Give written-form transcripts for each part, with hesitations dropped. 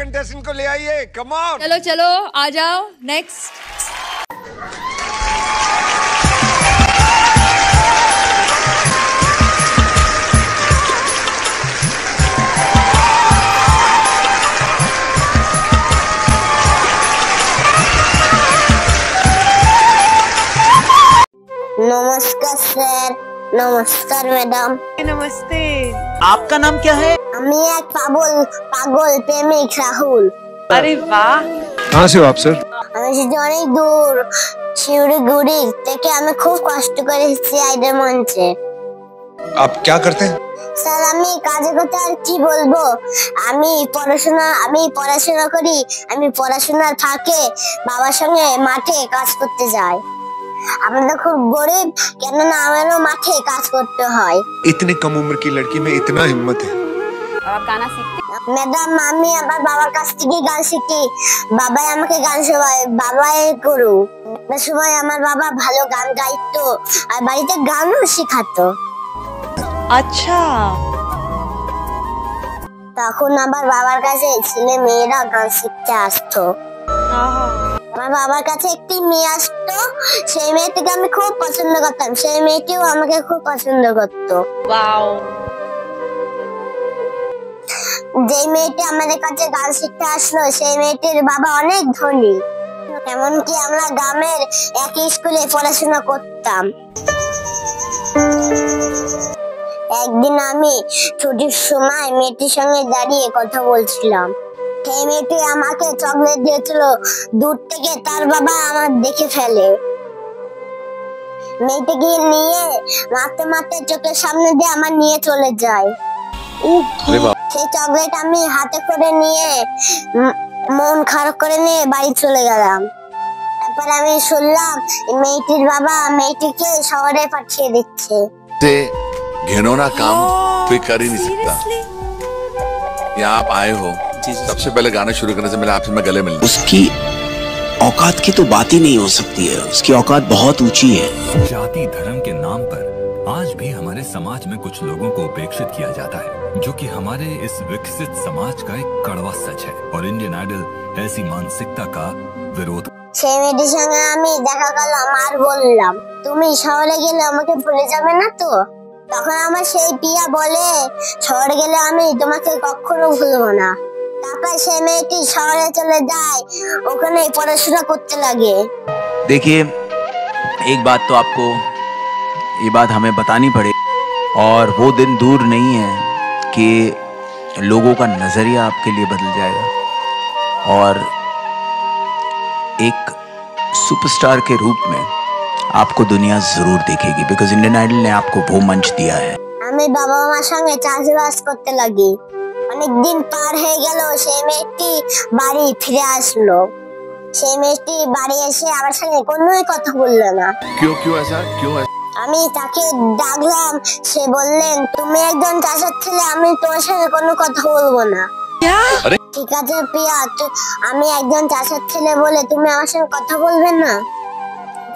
Contestant को ले आइए, कम ऑन। चलो चलो आ जाओ नेक्स्ट। नमस्कार सर। नमस्कार मैडम। नमस्ते। आपका नाम क्या है? আমি এক পাগল প্রেমিক রাহুল। अरे वाह। कहाँ से हो आप सर? আমি এসেছি অনেক দূর শিউড়িগুড়ি থেকে। আমি খুব কষ্ট করে এসেছি আইডল মঞ্চে। आप क्या करते हैं? স্যার আমি কাজের কথা আর কি বলবো। আমি পড়াশোনা করি। আমি পড়াশোনার ফাঁকে বাবার সঙ্গে মাঠে কাজ করতে যাই। আমরা তো খুব গরিব, কেননা আমারও মাঠে কাজ করতে হয়। इतनी कम उम्र की लड़की में इतना हिम्मत है। आप गाना सीखते? ম্যাডাম আমি আমার বাবার কাছ থেকে গান শিখি। বাবাই আমাকে গান শেখায়, বাবাই গুরু। একটা সময় আমার বাবা ভালো গান গাইতো আর বাড়িতে গানও শেখাতো। अच्छा। তখন আমার বাবার কাছে ছেলে মেয়েরা গান শিখতে আসতো। আমার বাবার কাছে একটি মেয়ে আসতো, সেই মেয়েটিকে আমি খুব পছন্দ করতাম, সেই মেয়েটিও আমাকে খুব পছন্দ করতো। वाओ। যে মেয়েটি আমাদের কাছে গান শিখতে আসলো সেই মেয়েটির বাবা অনেক ধনী। এমনকি আমরা গ্রামের একই স্কুলে পড়াশোনা করতাম। একদিন আমি ছুটির সময় মেয়েটির সঙ্গে দাঁড়িয়ে কথা বলছিলাম। সেই মেয়েটি আমাকে চকলেট দিয়েছিল, দূর থেকে তার বাবা আমার দেখে ফেলে। মেয়েটিকে নিয়ে মারতে মারতে চোখের সামনে দিয়ে আমার নিয়ে চলে যায়। সেই চকলেট আমি হাতে করে নিয়ে মন খারাপ করে নিয়ে বাড়ি চলে গেলাম। তারপর আমি শুনলাম মেয়েটির বাবা মেয়েটিকে শহরে পাঠিয়ে দিচ্ছে। घिनौना काम कोई कर ही नहीं सकता। यहाँ आप आए हो, सबसे पहले गाना शुरू करने से पहले आपसे मैं गले मिलना। उसकी औकात की तो बात ही नहीं हो सकती है। उसकी औकात बहुत ऊंची है। जाति धर्म के नाम पर आज भी हमारे समाज में कुछ लोगों को उपेक्षित किया जाता है, जो कि हमारे इस विकसित समाज का एक कड़वा सच है। और इंडियन आइडल ऐसी मानसिकता का विरोध। সেই মেয়েটির সঙ্গে আমি দেখা করলাম আর বললাম, তুমি শহরে গেলে আমাকে ভুলে যাবে না তো? তখন আমার সেই পিয়া বলে, শহরে গেলে আমি তোমাকে কখনো ভুলবো না। তারপর সেই মেয়েটি শহরে চলে যায়, ওখানে পড়াশোনা করতে লাগে। देखिए, एक बात तो आपको ये बात हमें बतानी पड़ेगी, और वो दिन दूर नहीं है कि लोगों का नजरिया आपके लिए बदल जाएगा और एक सुपरस्टार के रूप में आपको दुनिया जरूर देखेगी, बिकॉज इंडियन आइडल ने आपको वो मंच दिया है। আমি বাবা মার সঙ্গে চাষবাস করতে লাগি। অনেকদিন পার হয়ে গেল, সেই মেয়েটি বাড়ি ফিরে আসলো। সেই মেয়েটি বাড়ি এসে আমার সঙ্গে কোনোই কথা বললো না। क्यों ऐसा क्यों ऐसा? আমি তাকে ডাকলাম, সে বললেন, তুমি একজন চাষার ছেলে, আমি তোমার সঙ্গে কোনো কথা বলবো না। ঠিক আছে প্রিয়া, আমি একজন চাষার ছেলে বলে তুমি আমার সঙ্গে কথা বলবে না,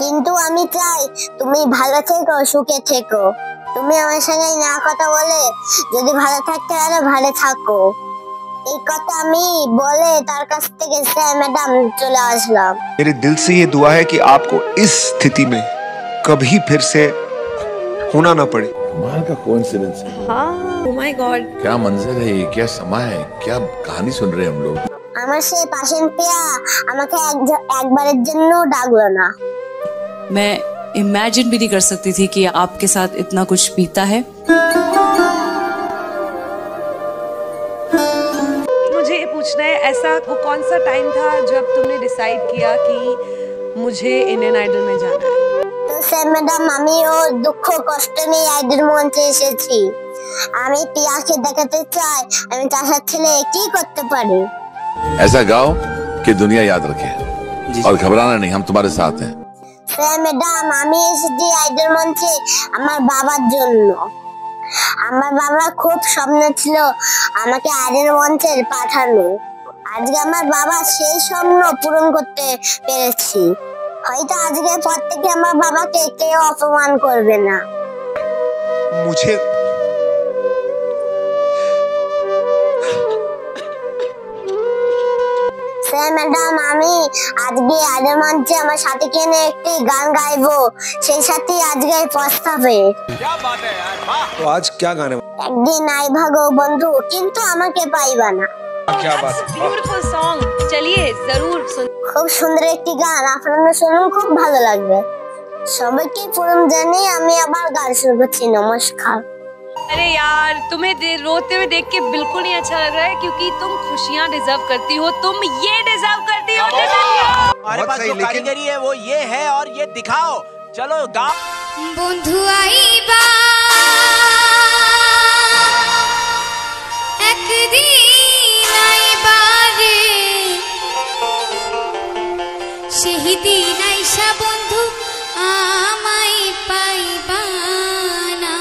কিন্তু আমি চাই তুমি ভালো থেকো, সুখে থেকো। তুমি আমার সঙ্গে না কথা বলে যদি ভালো থাকতে পারো ভালো থাকো। এই কথা আমি বলে তার কাছ থেকে স্যার ম্যাডাম চলে আসলাম। मेरे दिल से ये दुआ है कि आपको इस स्थिति में कभी फिर से होना ना पड़े। कमाल का कोइंसिडेंस है। हाँ। Oh my God। क्या मंजर है ये, क्या समा है, क्या कहानी सुन रहे हैं हम लोग। আমার সেই পাশের পিয়া আমাকে একবারের জন্য ডাকলো না। मैं इमेजिन भी नहीं कर सकती थी कि आपके साथ इतना कुछ बीता है। मुझे ये पूछना है, ऐसा वो कौन सा टाइम था जब तुमने डिसाइड किया कि मुझे इंडियन आइडल में जाना है? তো স্যার ম্যাডাম আমিও দুঃখ কষ্ট নিয়ে আইডল মঞ্চে এসেছি। আমি পিয়াকে দেখাতে চাই আমি চাষার ছেলে কি করতে পারি। ऐसा गाओ कि दुनिया याद रखे और घबराना नहीं, हम तुम्हारे साथ हैं। স্যার ম্যাডাম আমি এসেছি আইডল মঞ্চে আমার বাবার জন্য। আমার বাবার খুব স্বপ্ন ছিল আমাকে আইডল মঞ্চে পাঠানো। আজকে আমার বাবা সেই স্বপ্ন পূরণ করতে পেরেছি। হয়তো আজকের পর থেকে আমার বাবাকে কেউ অপমান করবে না। मुझे স্যার ম্যাডাম আমি আজকে আদের মঞ্চে আমার সাথীকে নিয়ে একটি গান গাইবো, সেই সাথে আজকে প্রস্তাবে। तो आज क्या गाने? একদিন আই ভাগো বন্ধু কিন্তু আমাকে পাইবা না। क्या बात है, ब्यूटीफुल सॉन्ग, चलिए जरूर सुन। খুব সুন্দর একটি গান, আপনারা শুনুন, খুব ভালো লাগবে। সবাইকে প্রণাম জানিয়ে আমি আবার গান শুরু করছি। নমস্কার। अरे यार तुम्हें रोते हुए देख के बिल्कुल नहीं अच्छा लग रहा है, क्योंकि तुम खुशियाँ डिजर्व करती हो, तुम ये डिजर्व करती हो। हमारे पास जो कारीगरी है वो ये है और ये दिखाओ। चलो गाओ। বন্ধু আইবা একদিন আইবা রে, সেই দিন আইসা বন্ধু আমায় পাইবা না।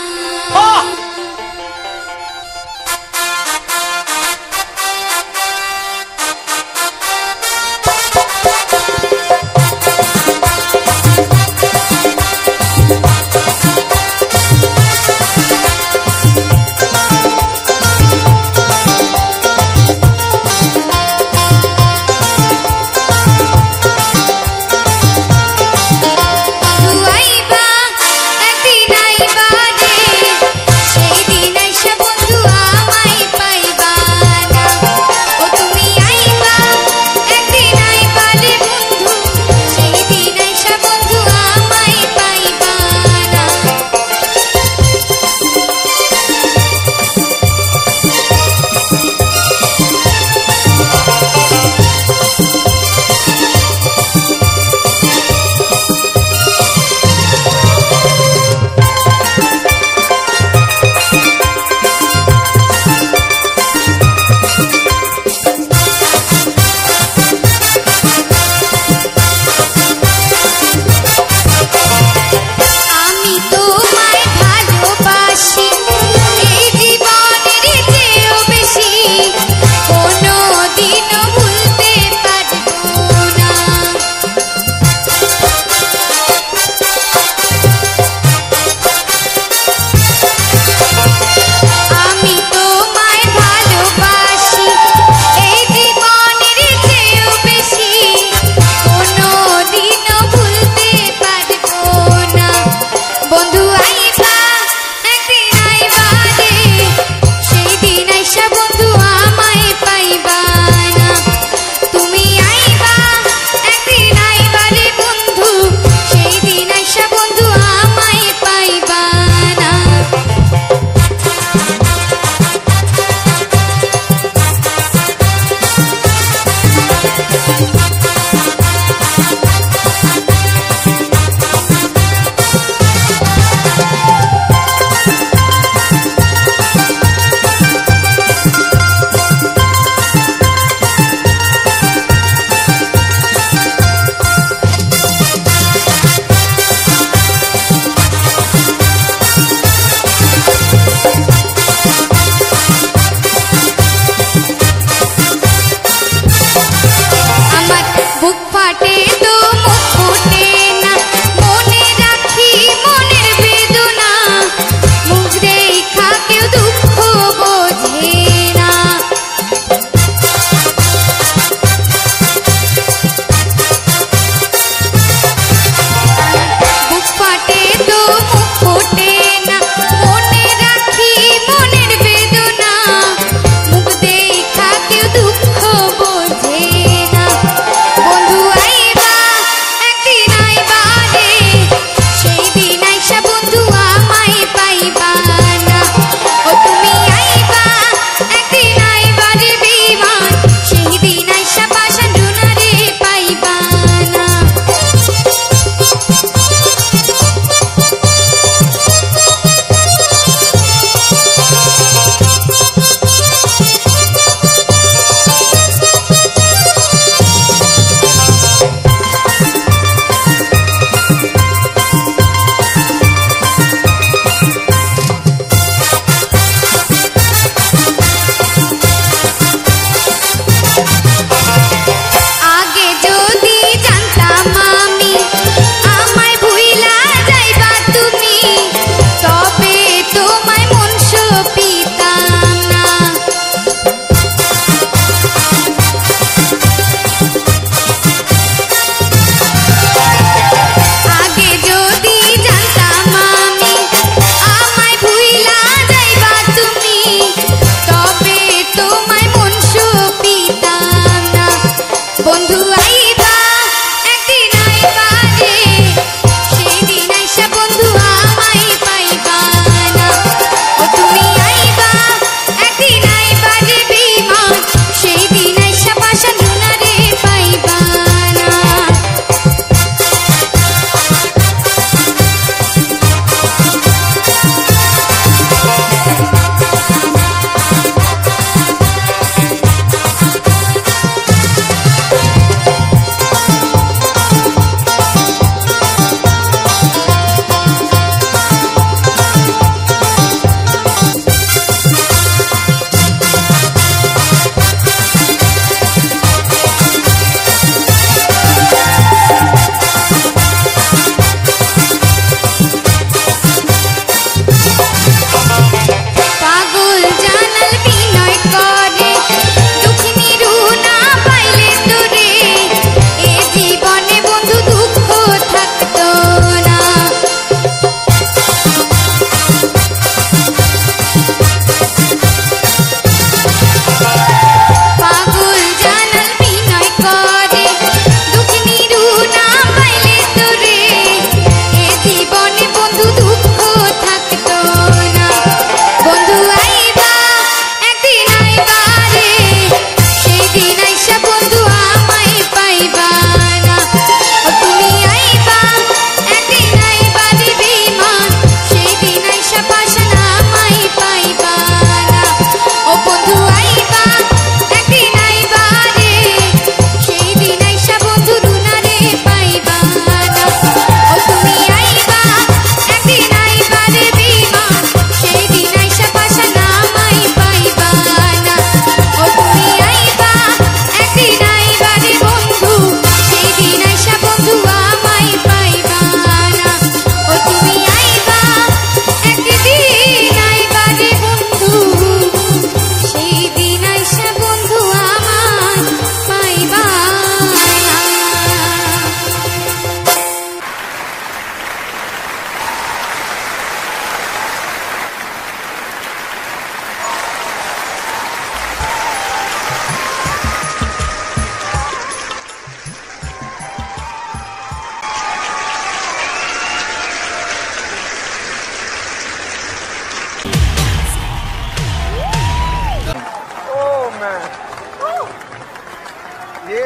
ये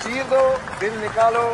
चीर दो, दिल निकालो।